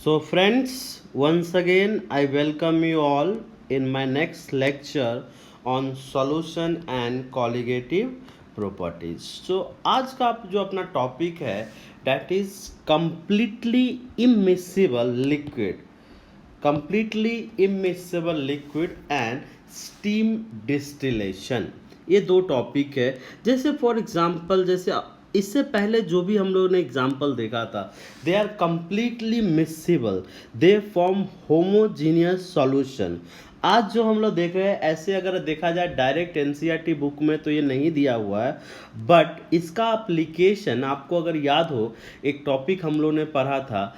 So, friends, once again, I welcome you all in my next lecture on solution and colligative properties. So, आज का जो अपना topic है that is completely immiscible liquid, completely immiscible liquid and steam distillation. ये दो topic है। जैसे for example, जैसे इससे पहले जो भी हम लोगों ने एग्जांपल देखा था, they are completely miscible, they form homogeneous solution. आज जो हम लोग देख रहे हैं, ऐसे अगर देखा जाए डायरेक्ट एनसीईआरटी बुक में तो ये नहीं दिया हुआ है, बट इसका एप्लीकेशन आपको अगर याद हो, एक टॉपिक हम लोग ने पढ़ा था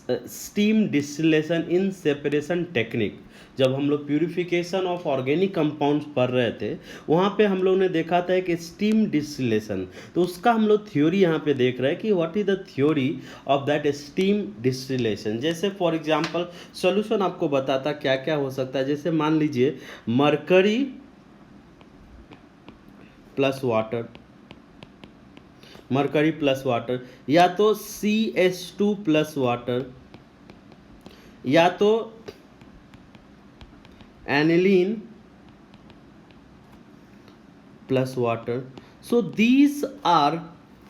steam distillation in separation technique. जब हम लोग प्यूरिफिकेशन ऑफ ऑर्गेनिक कंपाउंड्स पढ़ रहे थे, वहाँ पे हम लोग ने देखा था कि स्टीम डिस्टिलेशन, तो उसका हम लोग थ्योरी यहाँ पे देख रहे हैं कि what is the theory of that steam distillation. जैसे फॉर एग्जांपल सॉल्यूशन आपको बताता क्या क्या हो सकता है। जैसे मान लीजिए mercury plus water, mercury plus water, या तो CH2 प्लस वाटर, या तो aniline plus water. So these are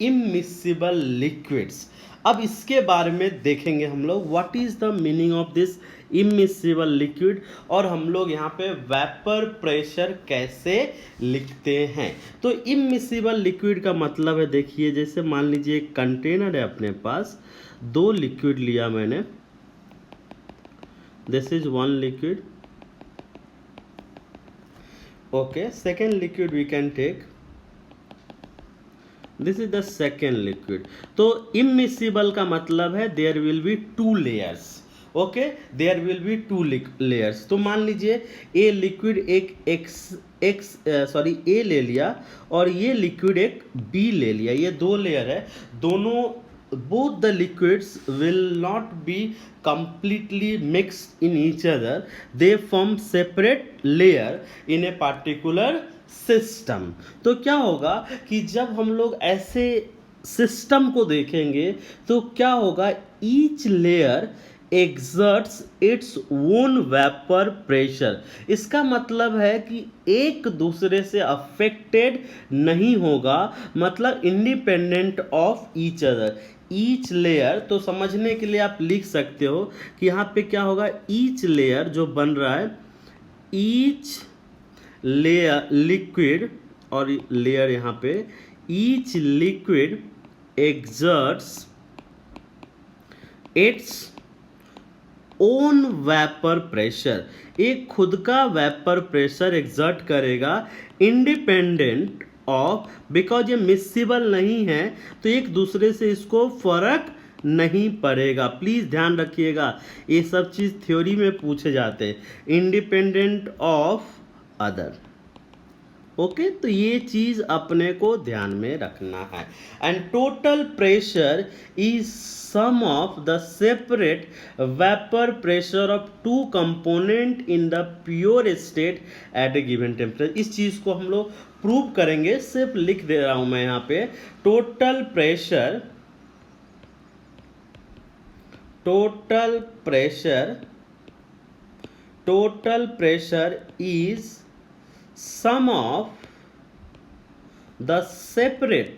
immiscible liquids. अब इसके बारे में देखेंगे हम लोग what is the meaning of this immiscible liquid, और हम लोग यहाँ पे वेपर प्रेशर कैसे लिखते हैं। तो इमिसिबल लिक्विड का मतलब है, देखिए जैसे मान लीजिए एक कंटेनर है अपने पास, दो लिक्विड लिया मैंने, this is one liquid, okay, second liquid we can take, this is the second liquid। तो immiscible का मतलब है there will be two layers, okay, there will be two layers। तो मान लीजिए ए लिक्विड एक ए ले लिया और ये लिक्विड एक बी ले लिया, ये दो लेयर है, दोनों both the liquids will not be completely mixed in each other, they form separate layer in a particular system। तो क्या होगा कि जब हम लोग ऐसे सिस्टम को देखेंगे तो क्या होगा, each layer exerts its own vapor pressure। इसका मतलब है कि एक दूसरे से अफेक्टेड नहीं होगा, मतलब independent of each other. Each layer, तो समझने के लिए आप लिख सकते हो कि यहाँ पे क्या होगा, ईच लेयर जो बन रहा है, ईच लेयर लिक्विड, और लेयर यहाँ पे each liquid exerts its own vapour pressure, एक खुद का वेपर प्रेशर एग्जर्ट करेगा इंडिपेंडेंट ऑफ, बिकॉज ये मिक्सिबल नहीं है तो एक दूसरे से इसको फर्क नहीं पड़ेगा। प्लीज ध्यान रखिएगा, ये सब चीज थ्योरी में पूछे जाते हैं, इंडिपेंडेंट ऑफ अदर। ओके, तो ये चीज अपने को ध्यान में रखना है। And total pressure is sum of the separate vapour pressure of two component in the pure state at a given temperature. इस चीज को हम लोग प्रूव करेंगे, सिर्फ लिख दे रहा हूं मैं यहाँ पे, total pressure, total pressure, total pressure is sum of the separate,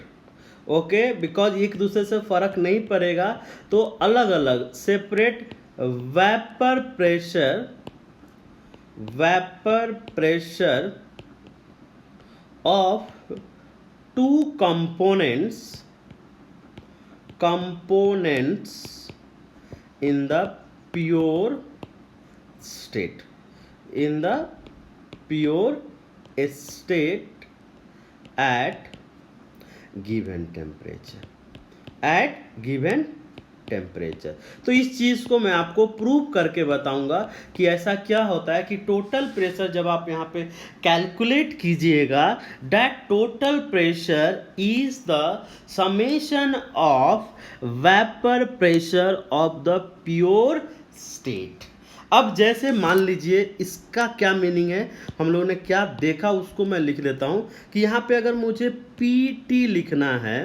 okay, because एक दूसरे से फर्क नहीं पड़ेगा तो अलग अलग separate vapour pressure, vapour pressure of two components, components in the pure state, in the pure state at given temperature, at given temperature। तो इस चीज को मैं आपको प्रूव करके बताऊंगा कि ऐसा क्या होता है कि टोटल प्रेशर जब आप यहाँ पे कैलकुलेट कीजिएगा, that total pressure is the summation of vapour pressure of the pure state. अब जैसे मान लीजिए इसका क्या मीनिंग है, हम लोगों ने क्या देखा उसको मैं लिख देता हूं कि यहां पे अगर मुझे PT लिखना है,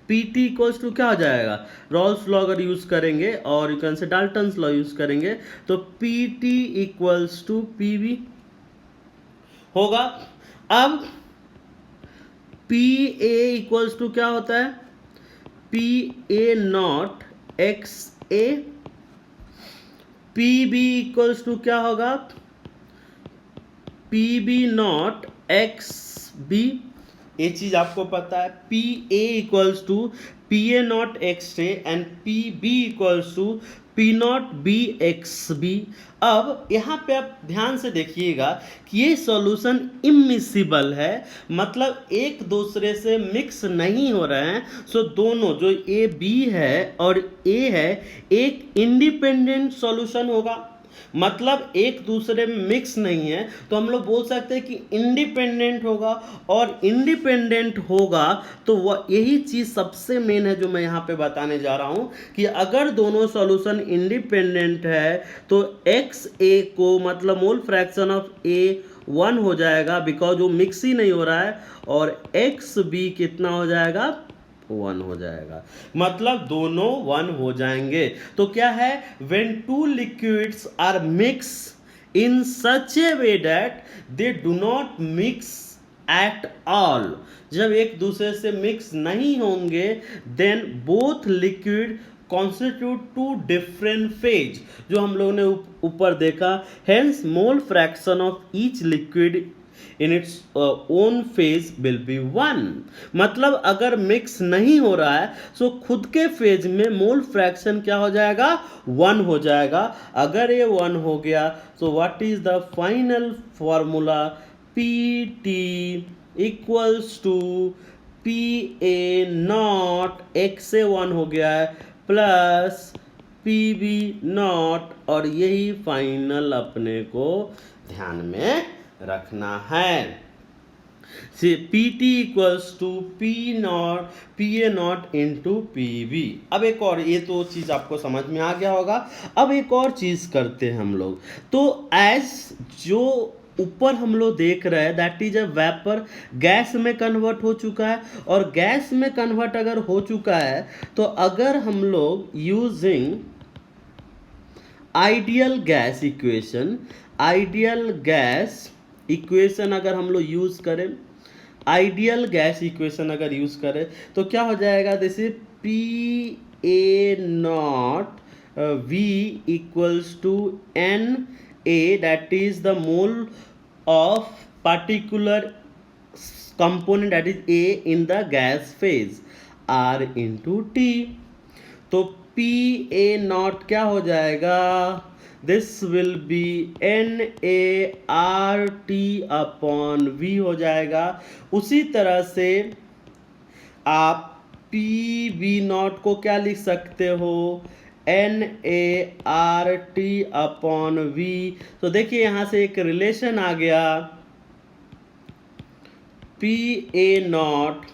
पीटी इक्वल्स टू क्या हो जाएगा, रॉल्स लॉ अगर यूज करेंगे और you can say Dalton's law use करेंगे तो पीटी इक्वल्स टू पीवी होगा। अब पी ए इक्वल्स टू क्या होता है, P A not X A, P B equals to क्या होगा, P B not X B, ये चीज आपको पता है। P A equals to P A not X A and P B equals to P not B X B. अब यहाँ पे आप ध्यान से देखिएगा कि ये सॉल्यूशन इमिसिबल है, मतलब एक दूसरे से मिक्स नहीं हो रहे हैं। सो दोनों जो ए बी है और ए है एक इंडिपेंडेंट सॉल्यूशन होगा, मतलब एक दूसरे में मिक्स नहीं है, तो हम लोग बोल सकते हैं कि इंडिपेंडेंट होगा। और इंडिपेंडेंट होगा तो वह यही चीज सबसे मेन है जो मैं यहाँ पे बताने जा रहा हूँ कि अगर दोनों सॉल्यूशन इंडिपेंडेंट है तो एक्स ए को मतलब मोल फ्रैक्शन ऑफ ए 1 हो जाएगा बिकॉज वो मिक्स ही नहीं हो रहा है, और एक्स बी कितना हो जाएगा, 1 हो जाएगा, मतलब दोनों 1 हो जाएंगे। तो क्या है, when two liquids are mixed in such a way that they do not mix at all, जब एक दूसरे से मिक्स नहीं होंगे then both liquid constitute two different phase, जो हम लोगों ने ऊपर देखा, hence mole fraction of each liquid in its own phase will be 1, मतलब अगर मिक्स नहीं हो रहा है सो खुद के फेज में मोल फ्रैक्शन क्या हो जाएगा, 1 हो जाएगा। अगर ये 1 हो गया तो what is the final formula, P T equals to P A not X से 1 हो गया है प्लस पी बी नॉट, और यही फाइनल अपने को ध्यान में रखना है। से P T equals to P not P A not into P B. अब एक और, ये तो चीज आपको समझ में आ गया होगा। अब एक और चीज करते हैं हम लोग, तो एज जो ऊपर हम लोग देख रहे हैं that is a vapour, gas में कन्वर्ट हो चुका है, और गैस में कन्वर्ट अगर हो चुका है तो अगर हम लोग using ideal gas equation, ideal gas equation अगर हम लोग यूज करें, आइडियल गैस इक्वेशन अगर यूज करें तो क्या हो जाएगा, जैसे P A not V equals to N A, that is the mole of particular component that is A in the gas phase R into T. तो पी ए नॉट क्या हो जाएगा, this will be N A R T upon V हो जाएगा। उसी तरह से आप पी बी नॉट को क्या लिख सकते हो, N A R T upon V. तो देखिए यहां से एक रिलेशन आ गया, P A not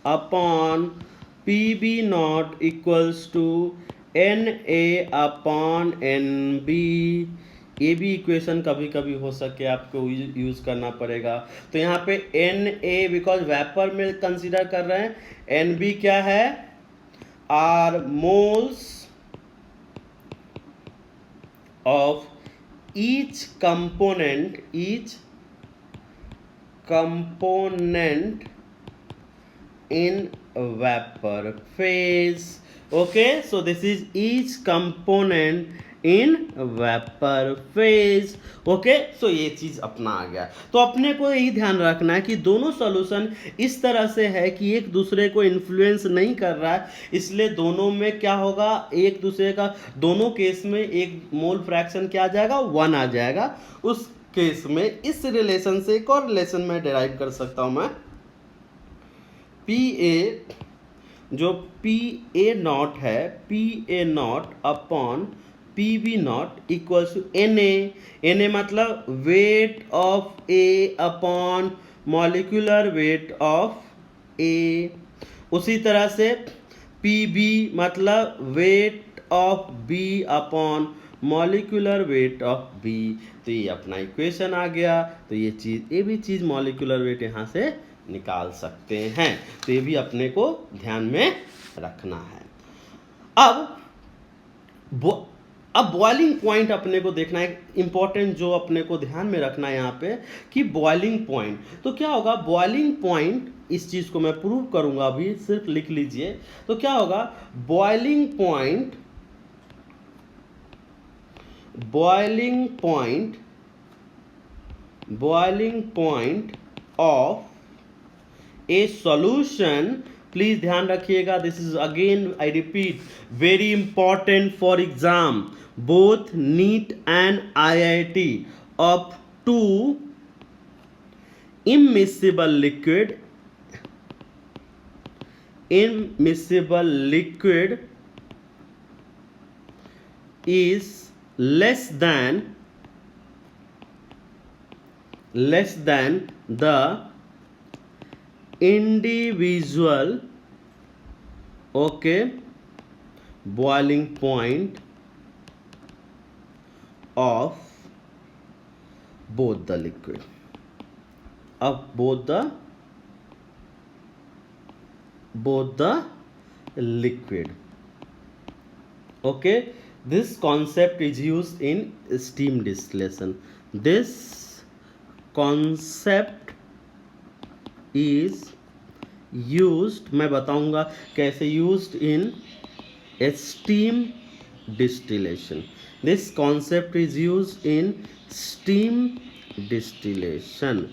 upon P B not equals to N A upon N B. ये भी इक्वेशन कभी कभी हो सके आपको यूज करना पड़ेगा। तो यहाँ पे एन ए बिकॉज वेपर में कंसीडर कर रहे हैं, एन बी क्या है, are moles of each component in vapor phase. Okay, so this is each component in vapor phase. Okay, so ये चीज अपना आ गया। तो अपने को यही ध्यान रखना है कि दोनों सॉल्यूशन इस तरह से है कि एक दूसरे को इन्फ्लुएंस नहीं कर रहा है, इसलिए दोनों में क्या होगा, एक दूसरे का दोनों केस में एक मोल फ्रैक्शन क्या आ जाएगा, 1 आ जाएगा। उस केस में इस रिलेशन से एक और रिलेशन में डिराइव कर सकता हूं मैं, पी ए जो पी ए नॉट है, P A not upon P B not equals to N A मतलब weight of A upon molecular weight of A. उसी तरह से पी बी मतलब weight of B upon molecular weight of B. तो ये अपना equation आ गया। तो ये भी चीज़ मॉलिक्यूलर वेट यहाँ से निकाल सकते हैं। तो ये भी अपने को ध्यान में रखना है। अब बॉइलिंग पॉइंट अपने को देखना है, इंपॉर्टेंट जो अपने को ध्यान में रखना है यहाँ पे कि बॉइलिंग पॉइंट। तो क्या होगा बॉइलिंग पॉइंट, इस चीज को मैं प्रूव करूंगा अभी, सिर्फ लिख लीजिए। तो क्या होगा boiling point of a solution, please ध्यान रखिएगा, this is again I repeat very important for exam both NEET and IIT, up to immiscible liquid is less than the individual boiling point of both the liquid, liquid. Okay, this concept is used in steam distillation. This concept is used, मैं बताऊंगा कैसे, used in steam distillation. This concept is used in steam distillation.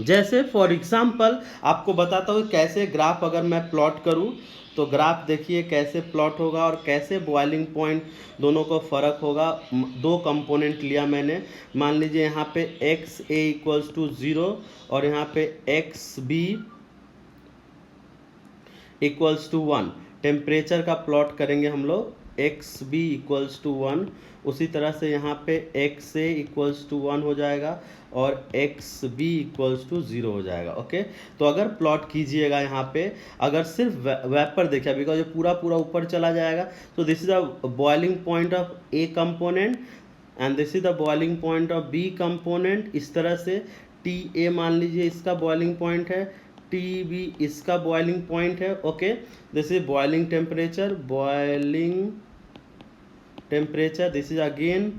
जैसे for example आपको बताता हूँ कैसे graph अगर मैं प्लॉट करूँ, तो ग्राफ देखिए कैसे प्लॉट होगा और कैसे बॉइलिंग पॉइंट दोनों को फ़र्क होगा। दो कंपोनेंट लिया मैंने, मान लीजिए यहाँ पे एक्स ए इक्वल्स टू 0 और यहाँ पे X B equals to 1। Temperature का प्लॉट करेंगे हम लोग, एक्स बी इक्वल्स टू 1। उसी तरह से यहाँ पे एक्स ए इक्वल्स टू 1 हो जाएगा और एक्स बी इक्वल्स टू 0 हो जाएगा। ओके, तो अगर प्लॉट कीजिएगा यहाँ पे, अगर सिर्फ वेपर देखा, बिकॉज ये पूरा ऊपर चला जाएगा, तो this is the boiling point of A component and this is the boiling point of B component. इस तरह से टी ए मान लीजिए इसका बॉइलिंग पॉइंट है, टी बी इसका बॉइलिंग पॉइंट है। Okay, this is boiling temperature, this is again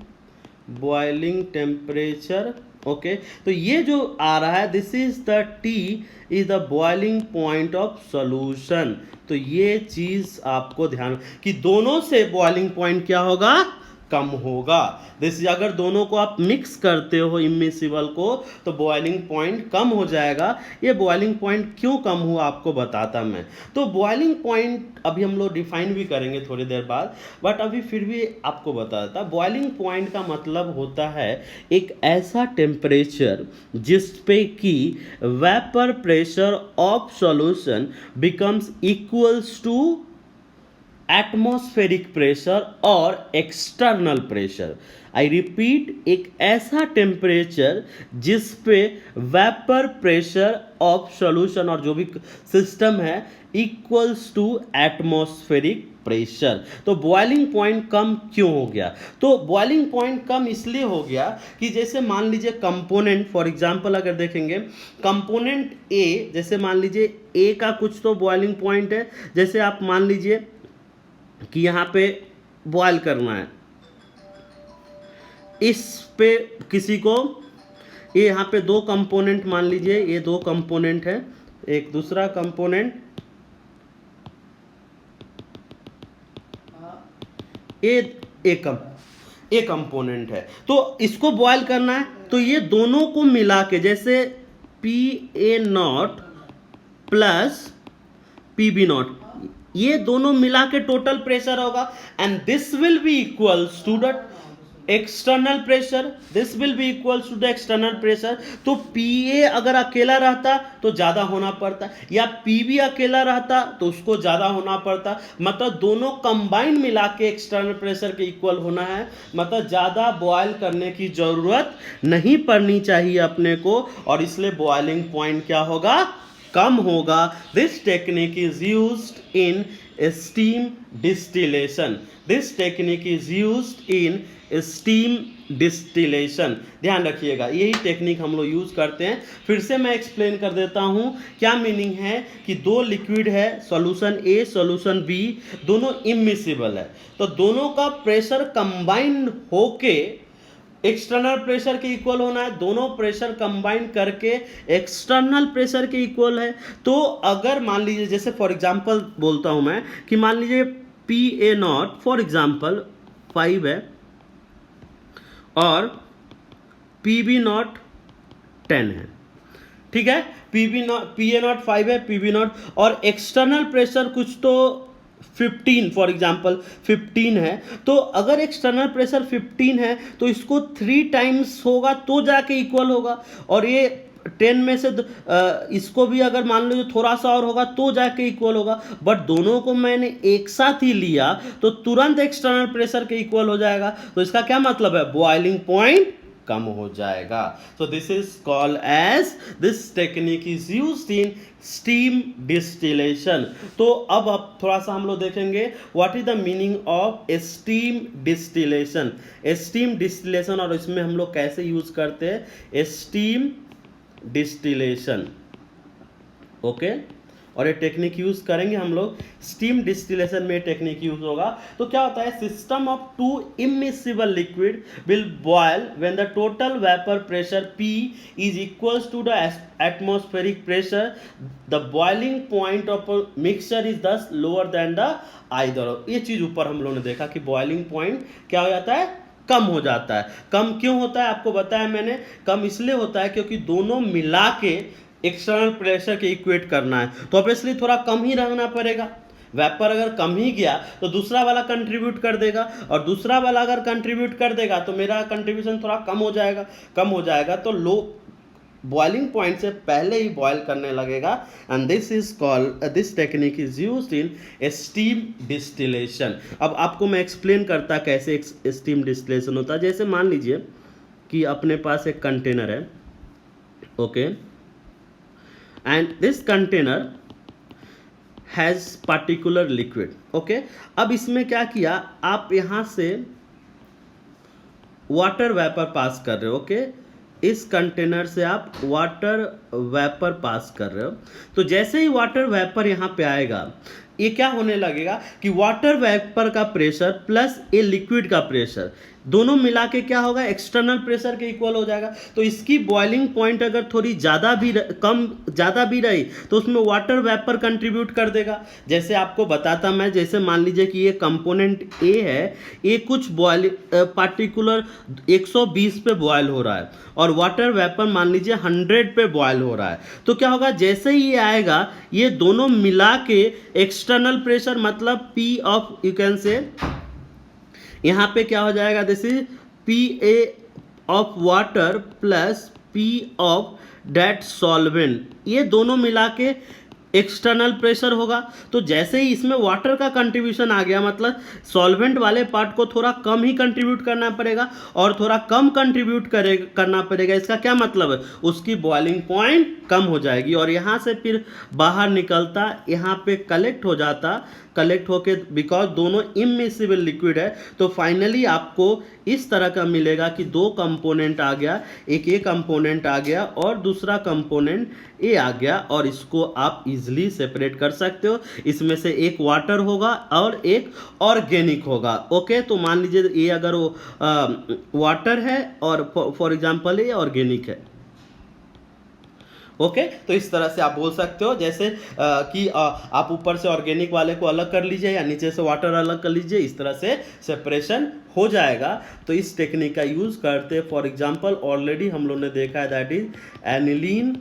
boiling temperature. Okay, तो ये जो आ रहा है this is the T is the boiling point of solution. तो ये चीज आपको ध्यान कि दोनों से बॉइलिंग पॉइंट क्या होगा, कम होगा। जैसे अगर दोनों को आप मिक्स करते हो इमिसिबल को, तो बॉइलिंग पॉइंट कम हो जाएगा। ये बॉइलिंग पॉइंट क्यों कम हुआ आपको बताता मैं। तो बॉइलिंग पॉइंट अभी हम लोग डिफाइन भी करेंगे थोड़ी देर बाद, बट अभी फिर भी आपको बता देता। बॉइलिंग पॉइंट का मतलब होता है एक ऐसा टेम्परेचर जिस पे कि vapour pressure of solution becomes equals to atmospheric pressure और एक्सटर्नल प्रेशर। आई रिपीट, एक ऐसा टेम्परेचर जिस पे वेपर प्रेशर ऑफ सॉल्यूशन और जो भी सिस्टम है इक्वल्स टू एटमॉस्फेरिक प्रेशर। तो बॉइलिंग पॉइंट कम क्यों हो गया? तो बॉइलिंग पॉइंट कम इसलिए हो गया कि जैसे मान लीजिए कंपोनेंट, फॉर एग्जांपल अगर देखेंगे कंपोनेंट ए, जैसे मान लीजिए ए का कुछ तो बॉइलिंग पॉइंट है, जैसे आप मान लीजिए कि यहाँ पे बॉयल करना है, इस पे किसी को, ये यहाँ पे दो कंपोनेंट मान लीजिए, ये दो कंपोनेंट है, एक दूसरा कंपोनेंट ए कंपोनेंट है, तो इसको बॉयल करना है। तो ये दोनों को मिला के, जैसे PA0 प्लस PB0, ये दोनों मिला के टोटल प्रेशर होगा and this will be equals to the external pressure, this will be equals to the external pressure. तो PA अगर अकेला रहता तो ज्यादा होना पड़ता, या PB अकेला रहता तो उसको ज्यादा होना पड़ता। मतलब दोनों कंबाइंड मिला के एक्सटर्नल प्रेशर के इक्वल होना है, मतलब ज्यादा बॉयल करने की जरूरत नहीं पड़नी चाहिए अपने को, और इसलिए बॉइलिंग पॉइंट क्या होगा, कम होगा। This technique is used in steam distillation, this technique is used in steam distillation. ध्यान रखिएगा, यही टेक्निक हम लोग यूज करते हैं। फिर से मैं एक्सप्लेन कर देता हूं क्या मीनिंग है कि दो लिक्विड है, सॉल्यूशन ए सॉल्यूशन बी, दोनों इमिसिबल है, तो दोनों का प्रेशर कंबाइंड होके एक्सटर्नल प्रेशर के इक्वल होना है। दोनों प्रेशर कंबाइन करके एक्सटर्नल प्रेशर के इक्वल है। तो अगर मान लीजिए, जैसे फॉर एग्जांपल बोलता हूं मैं कि मान लीजिए P A not for example 5 है और पी बी नॉट 10 है, ठीक है। पी ए नॉट 5 है, पी बी नॉट, और एक्सटर्नल प्रेशर कुछ तो 15 फॉर एग्जांपल 15 है। तो अगर एक्सटर्नल प्रेशर 15 है तो इसको 3 टाइम्स होगा तो जाके इक्वल होगा, और ये 10 में से इसको भी अगर मान लो थोड़ा सा और होगा तो जाके इक्वल होगा। बट दोनों को मैंने एक साथ ही लिया तो तुरंत एक्सटर्नल प्रेशर के इक्वल हो जाएगा। तो इसका क्या मतलब है, बॉइलिंग पॉइंट कम हो जाएगा। So this is called as, this technique is used in steam distillation। तो अब थोड़ा सा हम लोग देखेंगे what is the meaning of steam distillation। steam distillation और इसमें हम लोग कैसे यूज करते हैं steam distillation, ओके। और ये टेक्निक यूज करेंगे हम लोग, स्टीम डिस्टिलेशन में टेक्निक यूज होगा। तो क्या होता है, system of two immiscible liquid will boil when the total vapour pressure P is equals to the atmospheric pressure, the boiling point of mixture is thus lower than the either. ये चीज ऊपर हम लोगों ने देखा कि बॉइलिंग पॉइंट क्या हो जाता है, कम हो जाता है। कम क्यों होता है आपको बताया मैंने, कम इसलिए होता है क्योंकि दोनों मिला के एक्सटर्नल प्रेशर के इक्वेट करना है, तो ऑब्वियसली थोड़ा कम ही रखना पड़ेगा। वेपर अगर कम ही गया तो दूसरा वाला कंट्रीब्यूट कर देगा, और दूसरा वाला अगर कंट्रीब्यूट कर देगा तो मेरा कंट्रीब्यूशन थोड़ा कम हो जाएगा तो लो बॉइलिंग पॉइंट से पहले ही बॉयल करने लगेगा। And this technique is used in steam distillation. अब आपको मैं एक्सप्लेन करता कैसे स्टीम डिस्टिलेशन होता है। जैसे मान लीजिए कि अपने पास एक कंटेनर है, okay, and this container has particular liquid, okay। अब इसमें क्या किया, आप यहां से वाटर वेपर पास कर रहे हो, ओके। इस कंटेनर से आप वाटर वेपर पास कर रहे हो, तो जैसे ही वाटर वेपर यहां पे आएगा, ये क्या होने लगेगा कि वाटर वेपर का प्रेशर प्लस ये लिक्विड का प्रेशर दोनों मिला के क्या होगा, एक्सटर्नल प्रेशर के इक्वल हो जाएगा। तो इसकी बॉइलिंग पॉइंट अगर थोड़ी ज़्यादा भी रही तो उसमें वाटर वेपर कंट्रीब्यूट कर देगा। जैसे आपको बताता मैं, जैसे मान लीजिए कि ये कंपोनेंट ए है, ये कुछ पार्टिकुलर 120 पे बॉयल हो रहा है और वाटर वेपर मान लीजिए 100 पे बॉयल हो रहा है। तो क्या होगा, जैसे ही ये आएगा ये दोनों मिला के एक्सटर्नल प्रेशर मतलब P of, you can say यहाँ पे क्या हो जाएगा, this is P A of water plus P of that solvent, ये दोनों मिला के एक्सटर्नल प्रेशर होगा। तो जैसे ही इसमें वाटर का कंट्रीब्यूशन आ गया, मतलब सॉल्वेंट वाले पार्ट को थोड़ा कम ही कंट्रीब्यूट करना पड़ेगा और थोड़ा कम कंट्रीब्यूट करना पड़ेगा। इसका क्या मतलब है, उसकी बॉइलिंग पॉइंट कम हो जाएगी और यहाँ से फिर बाहर निकलता, यहाँ पे कलेक्ट होके, बिकॉज दोनों इमिसिबल लिक्विड है, तो फाइनली आपको इस तरह का मिलेगा कि दो कंपोनेंट आ गया, एक ए कंपोनेंट आ गया और दूसरा कंपोनेंट ए आ गया, और इसको आप इजीली सेपरेट कर सकते हो। इसमें से एक वाटर होगा और एक ऑर्गेनिक होगा, ओके। तो मान लीजिए ये अगर वो वाटर है और फॉर एग्जांपल ये ऑर्गेनिक है, ओके। तो इस तरह से आप बोल सकते हो, जैसे कि आप ऊपर से ऑर्गेनिक वाले को अलग कर लीजिए या नीचे से वाटर अलग कर लीजिए, इस तरह से सेपरेशन हो जाएगा। तो इस टेक्निक का यूज करते, फॉर एग्जांपल ऑलरेडी हम लोग ने देखा है, that is aniline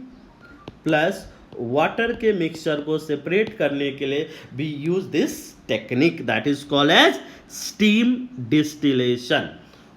plus water के मिक्सचर को सेपरेट करने के लिए we use this technique, that is called as steam distillation,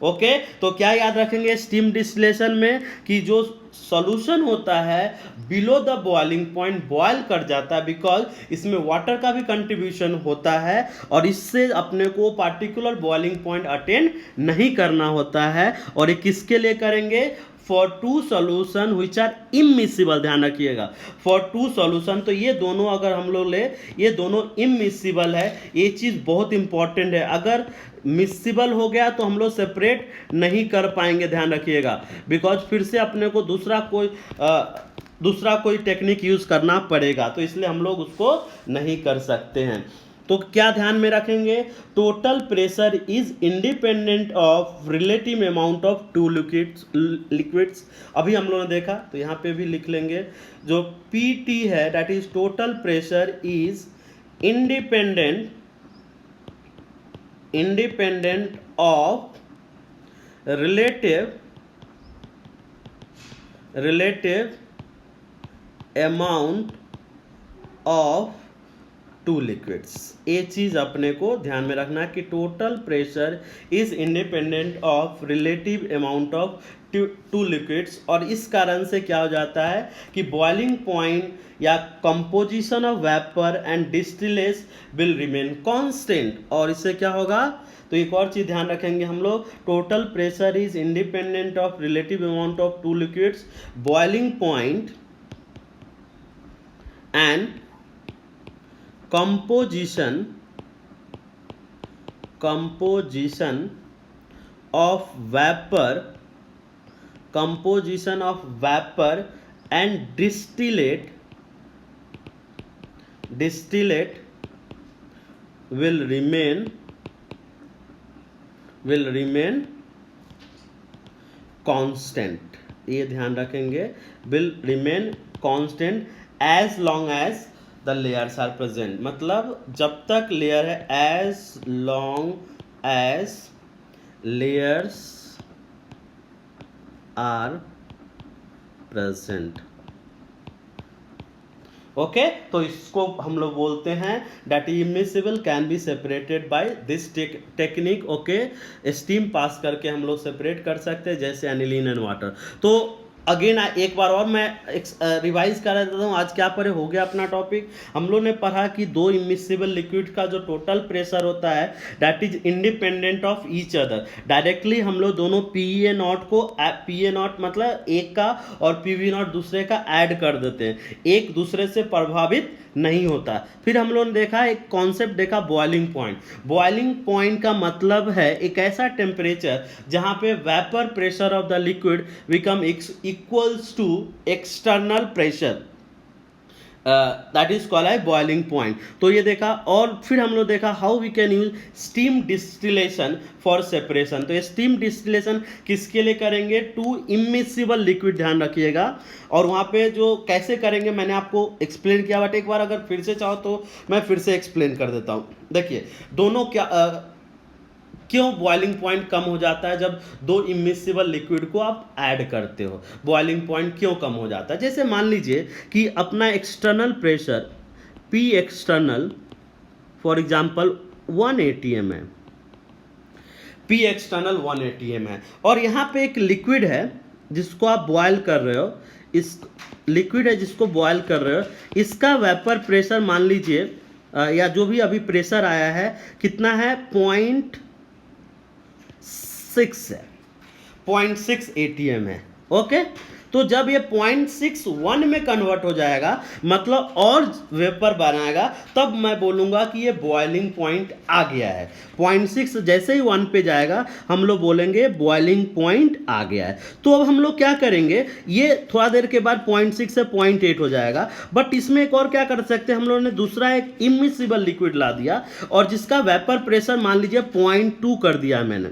okay. तो क्या याद रखेंगे स्टीम डिस्टिलेशन में कि जो सॉल्यूशन होता है below the boiling point boil कर जाता है, बिकॉज इसमें वाटर का भी कंट्रीब्यूशन होता है और इससे अपने को पार्टिकुलर बॉइलिंग पॉइंट अटेंड नहीं करना होता है। और ये किसके लिए करेंगे, for two solution which are immiscible, ध्यान रखिएगा, फॉर टू सॉल्यूशन, तो ये दोनों अगर हम लोग ले, ये दोनों इमिसिबल है, ये चीज़ बहुत इंपॉर्टेंट है। अगर मिसिबल हो गया तो हम लोग सेपरेट नहीं कर पाएंगे, ध्यान रखिएगा, बिकॉज फिर से अपने को दूसरा कोई टेक्निक यूज करना पड़ेगा, तो इसलिए हम लोग उसको नहीं कर सकते हैं। तो क्या ध्यान में रखेंगे, total pressure is independent of relative amount of two liquids. अभी हम लोगों ने देखा, तो यहाँ पे भी लिख लेंगे, जो PT है that is total pressure is independent of relative amount of two liquids. ये चीज़ अपने को ध्यान में रखना कि total pressure is independent of relative amount of two liquids, और इस कारण से क्या हो जाता है कि बॉइलिंग पॉइंट या composition of vapour and distillates will remain constant. और इससे क्या होगा, तो एक और चीज़ ध्यान रखेंगे हम लोग, total pressure is independent of relative amount of two liquids, boiling point and composition of vapor and distillate will remain constant। ये ध्यान रखेंगे, will remain constant as long as the layers are present, मतलब जब तक layer है, as long as layers are present. Okay, तो इसको हम लोग बोलते हैं that immiscible can be separated by this technique. Okay, steam pass करके हम लोग सेपरेट कर सकते हैं, जैसे एनिलीन एंड वाटर। तो अगेन एक बार और मैं रिवाइज कर देता हूँ, आज क्या पढ़े, हो गया अपना टॉपिक। हम लोग ने पढ़ा कि दो इमिसिबल लिक्विड का जो टोटल प्रेशर होता है that is independent of each other. Directly हम लोग दोनों PA0 को, PA0 मतलब एक का और PV0 दूसरे का ऐड कर देते हैं, एक दूसरे से प्रभावित नहीं होता। फिर हम लोगों ने देखा, एक कॉन्सेप्ट देखा, बॉइलिंग पॉइंट। बॉइलिंग पॉइंट का मतलब है एक ऐसा टेम्परेचर जहां पे vapour pressure of the liquid become equals to external pressure, that is called as boiling point. तो ये देखा, और फिर हम लोग देखा how we can use steam distillation for separation. तो ये स्टीम डिस्टिलेशन किसके लिए करेंगे, टू इमिसिबल लिक्विड, ध्यान रखिएगा। और वहाँ पे जो कैसे करेंगे मैंने आपको एक्सप्लेन किया, बट एक बार अगर फिर से चाहो तो मैं फिर से एक्सप्लेन कर देता हूँ। देखिए दोनों क्यों बॉइलिंग पॉइंट कम हो जाता है जब दो इमिसिबल लिक्विड को आप ऐड करते हो, बॉइलिंग पॉइंट क्यों कम हो जाता है। जैसे मान लीजिए कि अपना external pressure P external for example 1 atm है, P एक्सटर्नल 1 atm है, और यहाँ पे एक लिक्विड है जिसको आप बॉयल कर रहे हो, इस लिक्विड है जिसको बॉयल कर रहे हो, इसका वेपर प्रेशर मान लीजिए या जो भी अभी प्रेशर आया है कितना है, 0.6 है, 0.6 atm है। ओके, तो जब ये 0.61 में कन्वर्ट हो जाएगा, मतलब और वेपर बनाएगा, तब मैं बोलूँगा कि ये बॉइलिंग पॉइंट आ गया है। 0.6 जैसे ही 1 पे जाएगा हम लोग बोलेंगे बॉइलिंग पॉइंट आ गया है। तो अब हम लोग क्या करेंगे, ये थोड़ा देर के बाद 0.6 से 0.8 हो जाएगा, बट इसमें एक और क्या कर सकते हैं, हम लोगों ने दूसरा एक इमिसिबल लिक्विड ला दिया और जिसका वेपर प्रेशर मान लीजिए 0.2 कर दिया है मैंने,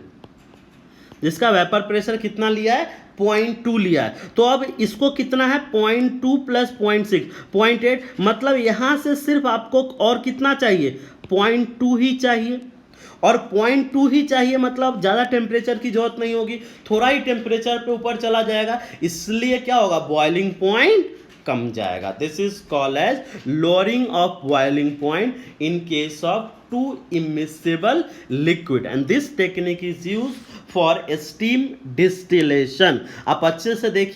जिसका वेपर प्रेशर कितना लिया है, 0.2 लिया है। तो अब इसको कितना है, 0.2 प्लस 0.6 0.8, मतलब यहां से सिर्फ आपको और कितना चाहिए, 0.2 ही चाहिए। और 0.2 ही चाहिए मतलब ज़्यादा टेम्परेचर की जरूरत नहीं होगी, थोड़ा ही टेम्परेचर पे ऊपर चला जाएगा, इसलिए क्या होगा, बॉइलिंग पॉइंट कम जाएगा। This is called as lowering of boiling point in case of two immiscible liquid, and this technique is used for steam distillation। आप अच्छे से देखिए।